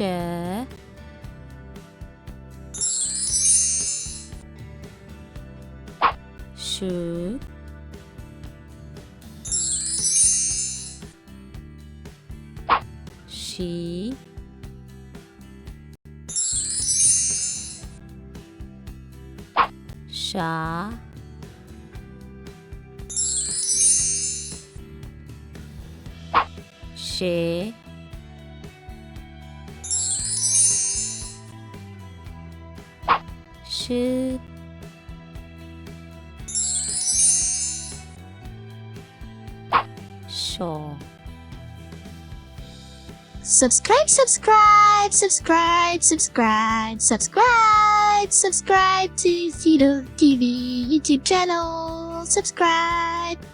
ሹ ሺ ሻ ሼ ሽ ሾ Subscribe, subscribe, subscribe, subscribe, subscribe, subscribe to Fidel TV YouTube channel. Subscribe.